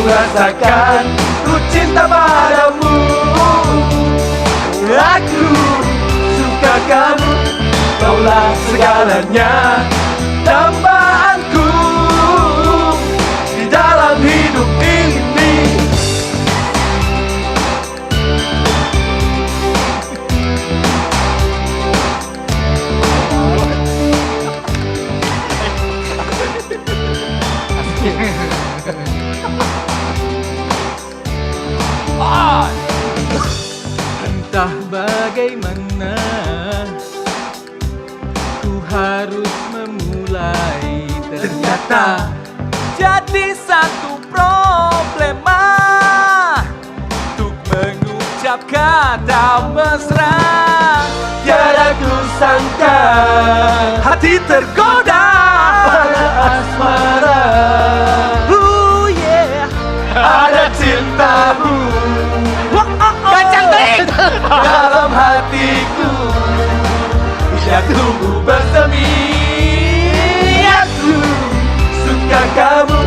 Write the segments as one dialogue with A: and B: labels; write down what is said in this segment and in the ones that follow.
A: rasakan ku cinta padamu. Aku suka kamu, kaulah segalanya, dambaanku di dalam hidup ini. Entah bagaimana ku harus memulai, ternyata jadi satu problema untuk mengucap kata mesra. Tiada ku sangka hati tergoda pada asmara. Yeah, ada cintamu dalam hatiku yang tumbuh bersemi. Aku suka kamu,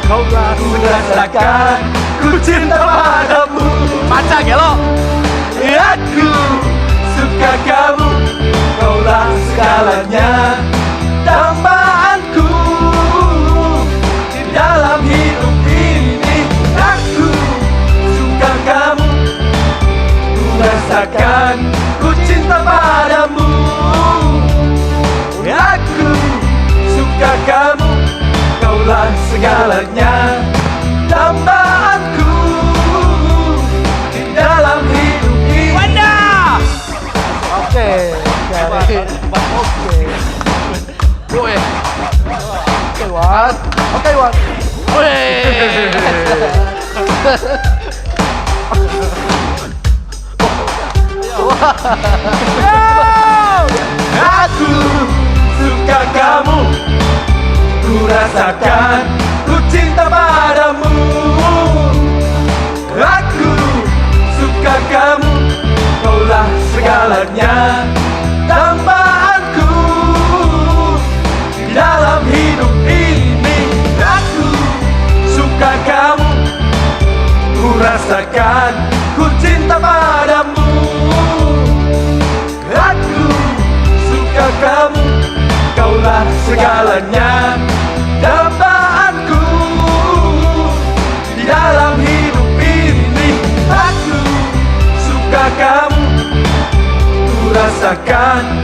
A: kaulah ku rasakan ku cinta padamu. Baca gelo. Aku suka kamu, kaulah segalanya, dambaanku di dalam hidup ini. Aku suka kamu, rasakan ku cinta padamu. Aku suka kamu, kaulah segalanya, dambaanku di dalam hidup ini. Wanda! Oke, oke. Oke, Wan. Aku suka kamu, ku rasakan ku cinta padamu. Aku suka kamu, kaulah segalanya, dambaanku di dalam hidup ini. Aku suka kamu, ku rasakan ku cinta padamu. Aku suka kamu, kaulah segalanya, dambaanku di dalam hidup ini. Aku suka kamu, ku rasakan